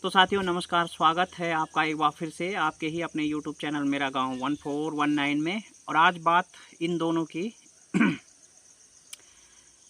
तो साथियों नमस्कार, स्वागत है आपका एक बार फिर से आपके ही अपने YouTube चैनल मेरा गांव 1419 में। और आज बात इन दोनों की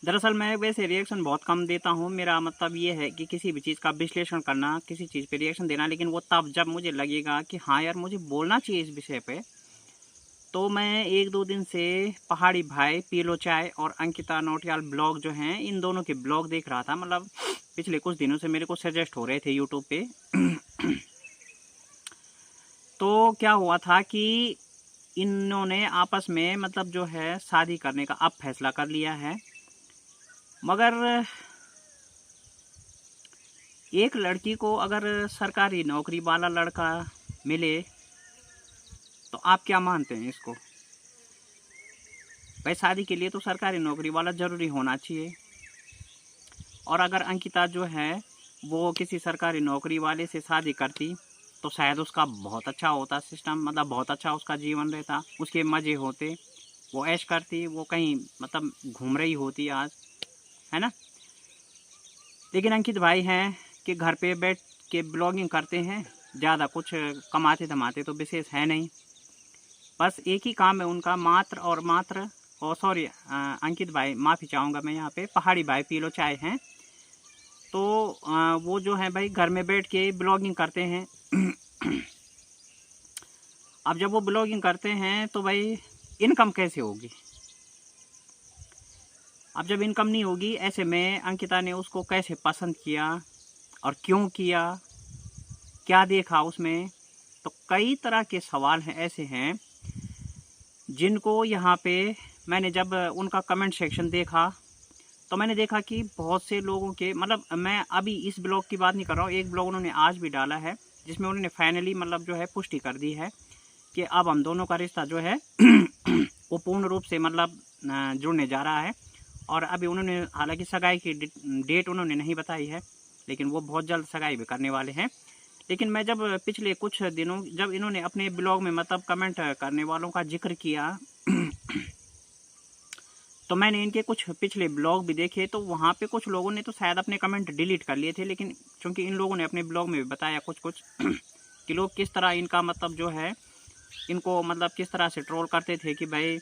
दरअसल मैं वैसे रिएक्शन बहुत कम देता हूं। मेरा मतलब ये है कि किसी भी चीज़ का विश्लेषण करना, किसी चीज़ पे रिएक्शन देना, लेकिन वो तब जब मुझे लगेगा कि हाँ यार मुझे बोलना चाहिए इस विषय पे। तो मैं एक दो दिन से पहाड़ी भाई पीलो चाय और अंकिता नौटियाल ब्लॉग जो हैं, इन दोनों के ब्लॉग देख रहा था। मतलब पिछले कुछ दिनों से मेरे को सजेस्ट हो रहे थे यूट्यूब पे। तो क्या हुआ था कि इन्होंने आपस में मतलब जो है शादी करने का अब फैसला कर लिया है। मगर एक लड़की को अगर सरकारी नौकरी वाला लड़का मिले तो आप क्या मानते हैं इसको? भाई शादी के लिए तो सरकारी नौकरी वाला ज़रूरी होना चाहिए। और अगर अंकिता जो है वो किसी सरकारी नौकरी वाले से शादी करती तो शायद उसका बहुत अच्छा होता सिस्टम, मतलब बहुत अच्छा उसका जीवन रहता, उसके मज़े होते, वो ऐश करती, वो कहीं मतलब घूम रही होती आज, है ना। लेकिन अंकित भाई हैं कि घर पे बैठ के ब्लॉगिंग करते हैं, ज़्यादा कुछ कमाते धमाते तो विशेष है नहीं। बस एक ही काम है उनका, मात्र और मात्र, और सॉरी अंकित भाई माफ़ी चाहूँगा मैं यहाँ पे, पहाड़ी भाई पीलो चाय हैं। तो वो जो है भाई घर में बैठ के ब्लॉगिंग करते हैं। अब जब वो ब्लॉगिंग करते हैं तो भाई इनकम कैसे होगी? अब जब इनकम नहीं होगी, ऐसे में अंकिता ने उसको कैसे पसंद किया और क्यों किया, क्या देखा उसमें? तो कई तरह के सवाल हैं, ऐसे हैं जिनको यहाँ पे मैंने जब उनका कमेंट सेक्शन देखा तो मैंने देखा कि बहुत से लोगों के, मतलब मैं अभी इस ब्लॉग की बात नहीं कर रहा हूँ, एक ब्लॉग उन्होंने आज भी डाला है जिसमें उन्होंने फाइनली मतलब जो है पुष्टि कर दी है कि अब हम दोनों का रिश्ता जो है वो पूर्ण रूप से मतलब जुड़ने जा रहा है। और अभी उन्होंने हालांकि सगाई की डेट उन्होंने नहीं बताई है, लेकिन वो बहुत जल्द सगाई भी करने वाले हैं। लेकिन मैं जब पिछले कुछ दिनों जब इन्होंने अपने ब्लॉग में मतलब कमेंट करने वालों का जिक्र किया तो मैंने इनके कुछ पिछले ब्लॉग भी देखे, तो वहाँ पे कुछ लोगों ने तो शायद अपने कमेंट डिलीट कर लिए थे, लेकिन चूंकि इन लोगों ने अपने ब्लॉग में भी बताया कुछ कुछ कि लोग किस तरह इनका मतलब जो है, इनको मतलब किस तरह से ट्रोल करते थे कि भाई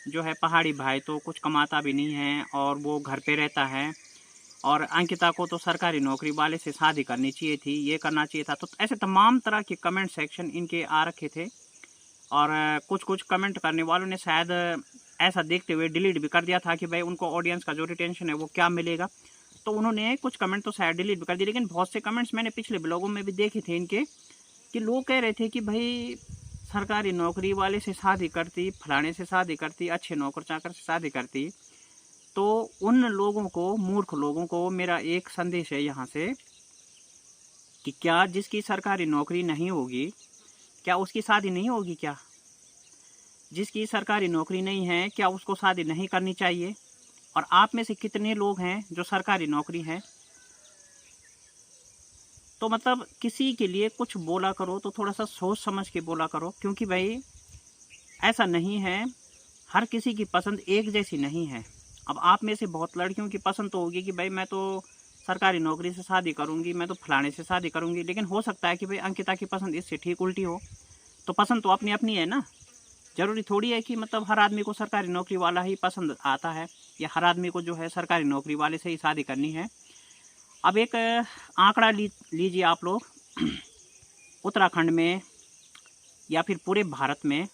जो है पहाड़ी भाई तो कुछ कमाता भी नहीं है और वो घर पे रहता है, और अंकिता को तो सरकारी नौकरी वाले से शादी करनी चाहिए थी, ये करना चाहिए था। तो ऐसे तमाम तरह के कमेंट सेक्शन इनके आ रखे थे। और कुछ कुछ कमेंट करने वालों ने शायद ऐसा देखते हुए डिलीट भी कर दिया था कि भाई उनको ऑडियंस का जो रिटेंशन है वो क्या मिलेगा। तो उन्होंने कुछ कमेंट तो शायद डिलीट भी कर दिए, लेकिन बहुत से कमेंट्स मैंने पिछले ब्लॉगों में भी देखे थे इनके कि लोग कह रहे थे कि भाई सरकारी नौकरी वाले से शादी करती, फलाने से शादी करती, अच्छे नौकर चाकर से शादी करती। तो उन लोगों को, मूर्ख लोगों को मेरा एक संदेश है यहाँ से कि क्या जिसकी सरकारी नौकरी नहीं होगी क्या उसकी शादी नहीं होगी? क्या जिसकी सरकारी नौकरी नहीं है क्या उसको शादी नहीं करनी चाहिए? और आप में से कितने लोग हैं जो सरकारी नौकरी हैं? तो मतलब किसी के लिए कुछ बोला करो तो थोड़ा सा सोच समझ के बोला करो, क्योंकि भाई ऐसा नहीं है, हर किसी की पसंद एक जैसी नहीं है। अब आप में से बहुत लड़कियों की पसंद तो होगी कि भाई मैं तो सरकारी नौकरी से शादी करूंगी, मैं तो फलाने से शादी करूंगी, लेकिन हो सकता है कि भाई अंकिता की पसंद इससे ठीक उल्टी हो। तो पसंद तो अपनी अपनी है ना। ज़रूरी थोड़ी है कि मतलब हर आदमी को सरकारी नौकरी वाला ही पसंद आता है, या हर आदमी को जो है सरकारी नौकरी वाले से ही शादी करनी है। अब एक आंकड़ा लीजिए आप लोग। उत्तराखंड में या फिर पूरे भारत में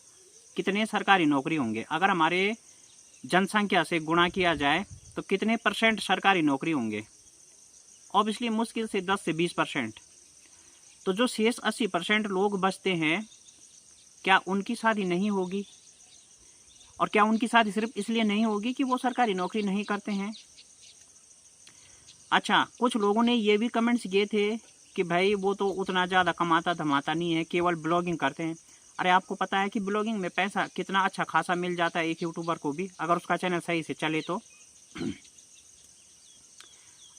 कितने सरकारी नौकरी होंगे? अगर हमारे जनसंख्या से गुणा किया जाए तो कितने परसेंट सरकारी नौकरी होंगे? ऑब्वियसली मुश्किल से 10 से 20%। तो जो शेष 80% लोग बचते हैं, क्या उनकी शादी नहीं होगी? और क्या उनकी शादी सिर्फ इसलिए नहीं होगी कि वो सरकारी नौकरी नहीं करते हैं? अच्छा, कुछ लोगों ने ये भी कमेंट्स किए थे कि भाई वो तो उतना ज़्यादा कमाता धमाता नहीं है, केवल ब्लॉगिंग करते हैं। अरे आपको पता है कि ब्लॉगिंग में पैसा कितना अच्छा खासा मिल जाता है एक यूट्यूबर को भी, अगर उसका चैनल सही से चले तो।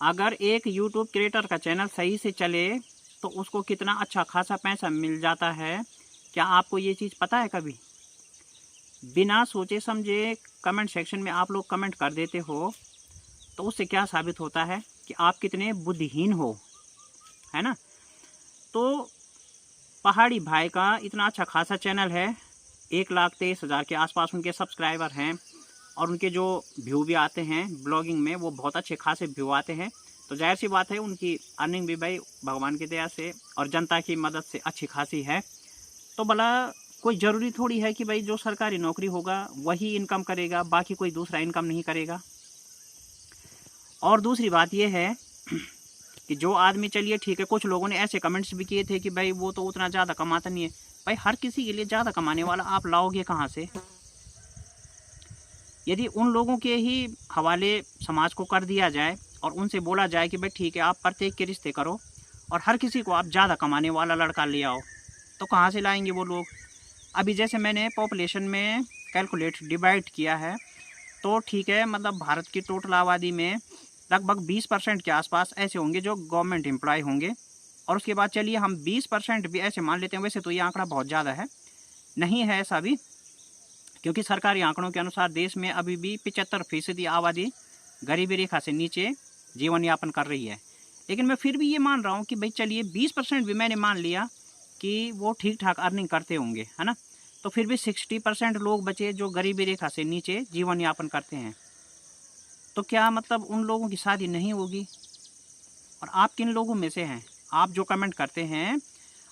अगर एक यूट्यूब क्रिएटर का चैनल सही से चले तो उसको कितना अच्छा खासा पैसा मिल जाता है। क्या आपको ये चीज़ पता है? कभी बिना सोचे समझे कमेंट सेक्शन में आप लोग कमेंट कर देते हो, तो उससे क्या साबित होता है कि आप कितने बुद्धिहीन हो, है ना। तो पहाड़ी भाई का इतना अच्छा खासा चैनल है, 1,23,000 के आसपास उनके सब्सक्राइबर हैं और उनके जो व्यू भी आते हैं ब्लॉगिंग में वो बहुत अच्छे खासे व्यू आते हैं। तो जाहिर सी बात है उनकी अर्निंग भी भाई भगवान की दया से और जनता की मदद से अच्छी खासी है। तो भला कोई ज़रूरी थोड़ी है कि भाई जो सरकारी नौकरी होगा वही इनकम करेगा, बाकी कोई दूसरा इनकम नहीं करेगा। और दूसरी बात यह है कि जो आदमी, चलिए ठीक है, कुछ लोगों ने ऐसे कमेंट्स भी किए थे कि भाई वो तो उतना ज़्यादा कमाता नहीं है। भाई हर किसी के लिए ज़्यादा कमाने वाला आप लाओगे कहाँ से? यदि उन लोगों के ही हवाले समाज को कर दिया जाए और उनसे बोला जाए कि भाई ठीक है आप प्रत्येक के रिश्ते करो और हर किसी को आप ज़्यादा कमाने वाला लड़का ले आओ, तो कहाँ से लाएंगे वो लोग? अभी जैसे मैंने पॉपुलेशन में कैलकुलेट डिवाइड किया है तो ठीक है, मतलब भारत की टोटल आबादी में लगभग 20% के आसपास ऐसे होंगे जो गवर्नमेंट एम्प्लॉय होंगे। और उसके बाद चलिए हम 20% भी ऐसे मान लेते हैं। वैसे तो ये आंकड़ा बहुत ज़्यादा है, नहीं है ऐसा भी, क्योंकि सरकारी आंकड़ों के अनुसार देश में अभी भी 75% आबादी गरीबी रेखा से नीचे जीवन यापन कर रही है। लेकिन मैं फिर भी ये मान रहा हूँ कि भाई चलिए 20% भी मैंने मान लिया कि वो ठीक ठाक अर्निंग करते होंगे, है ना, तो फिर भी 60% लोग बचे जो गरीबी रेखा से नीचे जीवन यापन करते हैं। तो क्या मतलब उन लोगों की शादी नहीं होगी? और आप किन लोगों में से हैं? आप जो कमेंट करते हैं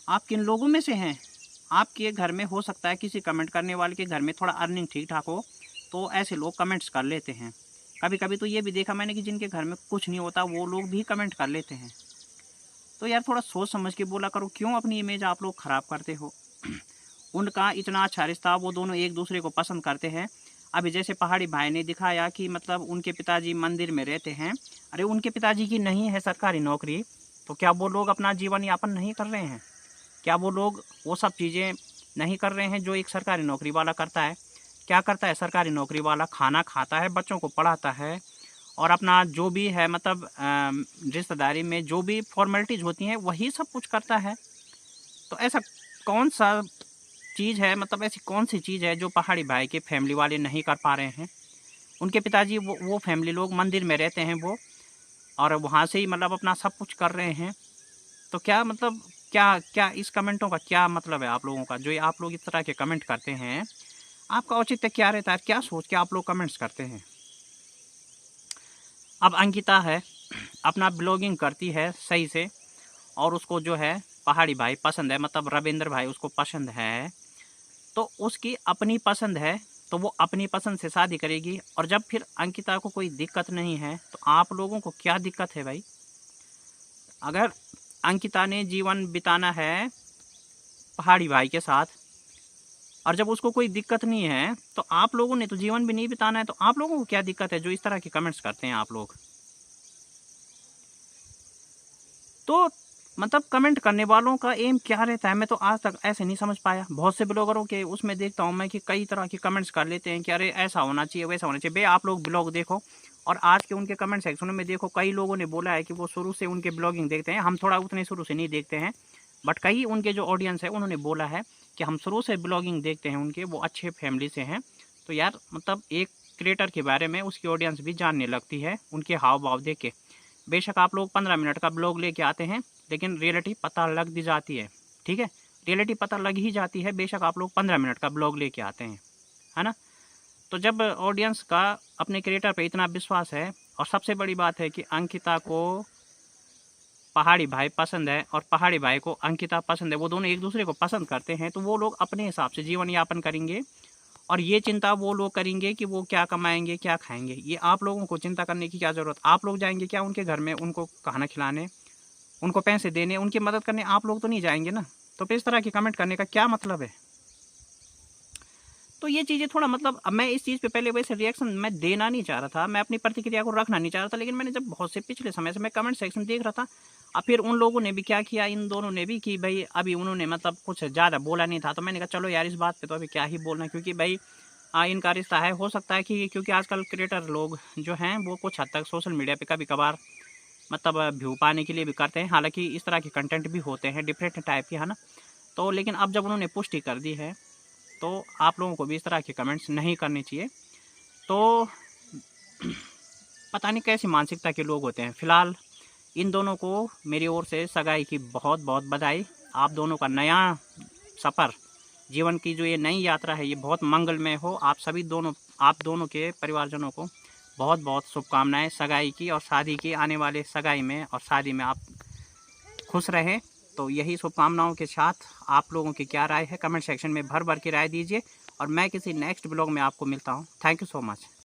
आप किन लोगों में से हैं? आपके घर में हो सकता है किसी कमेंट करने वाले के घर में थोड़ा अर्निंग ठीक ठाक हो, तो ऐसे लोग कमेंट्स कर लेते हैं। कभी कभी तो ये भी देखा मैंने कि जिनके घर में कुछ नहीं होता वो लोग भी कमेंट कर लेते हैं। तो यार थोड़ा सोच समझ के बोला करो, क्यों अपनी इमेज आप लोग ख़राब करते हो? उनका इतना अच्छा रिश्ता, वो दोनों एक दूसरे को पसंद करते हैं। अभी जैसे पहाड़ी भाई ने दिखाया कि मतलब उनके पिताजी मंदिर में रहते हैं। अरे उनके पिताजी की नहीं है सरकारी नौकरी, तो क्या वो लोग अपना जीवन यापन नहीं कर रहे हैं? क्या वो लोग वो सब चीज़ें नहीं कर रहे हैं जो एक सरकारी नौकरी वाला करता है? क्या करता है सरकारी नौकरी वाला? खाना खाता है, बच्चों को पढ़ाता है और अपना जो भी है मतलब रिश्तेदारी में जो भी फॉर्मेलिटीज़ होती हैं वही सब कुछ करता है। तो ऐसा कौन सा चीज़ है, मतलब ऐसी कौन सी चीज़ है जो पहाड़ी भाई के फैमिली वाले नहीं कर पा रहे हैं? उनके पिताजी वो फैमिली लोग मंदिर में रहते हैं वो, और वहाँ से ही मतलब अपना सब कुछ कर रहे हैं। तो क्या मतलब क्या क्या इस कमेंटों का क्या मतलब है आप लोगों का? जो ये आप लोग इस तरह के कमेंट करते हैं, आपका औचित्य क्या रहता है? क्या सोच के आप लोग कमेंट्स करते हैं? अब अंकिता है, अपना ब्लॉगिंग करती है सही से और उसको जो है पहाड़ी भाई पसंद है, मतलब रविंद्र भाई उसको पसंद है, तो उसकी अपनी पसंद है, तो वो अपनी पसंद से शादी करेगी। और जब फिर अंकिता को कोई दिक्कत नहीं है तो आप लोगों को क्या दिक्कत है भाई? अगर अंकिता ने जीवन बिताना है पहाड़ी भाई के साथ और जब उसको कोई दिक्कत नहीं है तो आप लोगों ने तो जीवन भी नहीं बिताना है, तो आप लोगों को क्या दिक्कत है जो इस तरह के कमेंट्स करते हैं आप लोग? तो मतलब कमेंट करने वालों का एम क्या रहता है, मैं तो आज तक ऐसे नहीं समझ पाया। बहुत से ब्लॉगरों के उसमें देखता हूँ मैं कि कई तरह के कमेंट्स कर लेते हैं कि अरे ऐसा होना चाहिए, वैसा होना चाहिए। भाई आप लोग ब्लॉग देखो और आज के उनके कमेंट सेक्शन में देखो, कई लोगों ने बोला है कि वो शुरू से उनके ब्लॉगिंग देखते हैं। हम थोड़ा उतने शुरू से नहीं देखते हैं, बट कई उनके जो ऑडियंस है उन्होंने बोला है कि हम शुरू से ब्लॉगिंग देखते हैं उनके, वो अच्छे फैमिली से हैं। तो यार मतलब एक क्रिएटर के बारे में उसकी ऑडियंस भी जानने लगती है उनके हाव भाव देख के। बेशक आप लोग 15 मिनट का ब्लॉग लेके आते हैं लेकिन रियलिटी पता लग भी जाती है, ठीक है, रियलिटी पता लग ही जाती है, बेशक आप लोग 15 मिनट का ब्लॉग लेके आते हैं, है ना। तो जब ऑडियंस का अपने क्रिएटर पे इतना विश्वास है, और सबसे बड़ी बात है कि अंकिता को पहाड़ी भाई पसंद है और पहाड़ी भाई को अंकिता पसंद है, वो दोनों एक दूसरे को पसंद करते हैं, तो वो लोग अपने हिसाब से जीवन यापन करेंगे। और ये चिंता वो लोग करेंगे कि वो क्या कमाएंगे क्या खाएंगे, ये आप लोगों को चिंता करने की क्या ज़रूरत? आप लोग जाएंगे क्या उनके घर में उनको खाना खिलाने, उनको पैसे देने, उनकी मदद करने? आप लोग तो नहीं जाएंगे ना। तो फिर इस तरह की कमेंट करने का क्या मतलब है? तो ये चीज़ें थोड़ा मतलब, अब मैं इस चीज़ पे पहले वैसे रिएक्शन मैं देना नहीं चाह रहा था, मैं अपनी प्रतिक्रिया को रखना नहीं चाह रहा था, लेकिन मैंने जब बहुत से पिछले समय से मैं कमेंट सेक्शन देख रहा था, अब फिर उन लोगों ने भी क्या किया, इन दोनों ने भी, कि भाई अभी उन्होंने मतलब कुछ ज़्यादा बोला नहीं था, तो मैंने कहा चलो यार इस बात पे तो अभी क्या ही बोलना, क्योंकि भाई इनका रिश्ता है। हो सकता है कि क्योंकि आजकल क्रिएटर लोग जो हैं वो कुछ हद तक सोशल मीडिया पे कभी कभार मतलब व्यू पाने के लिए भी करते हैं, हालांकि इस तरह के कंटेंट भी होते हैं डिफरेंट टाइप के, है ना। तो लेकिन अब जब उन्होंने पुष्टि कर दी है तो आप लोगों को भी इस तरह के कमेंट्स नहीं करने चाहिए। तो पता नहीं कैसी मानसिकता के लोग होते हैं। फ़िलहाल इन दोनों को मेरी ओर से सगाई की बहुत बहुत बधाई। आप दोनों का नया सफ़र, जीवन की जो ये नई यात्रा है, ये बहुत मंगलमय हो। आप दोनों के परिवारजनों को बहुत बहुत शुभकामनाएं सगाई की और शादी की। आने वाले सगाई में और शादी में आप खुश रहें। तो यही शुभकामनाओं के साथ आप लोगों की क्या राय है कमेंट सेक्शन में भर भर के राय दीजिए, और मैं किसी नेक्स्ट ब्लॉग में आपको मिलता हूँ। Thank you so much.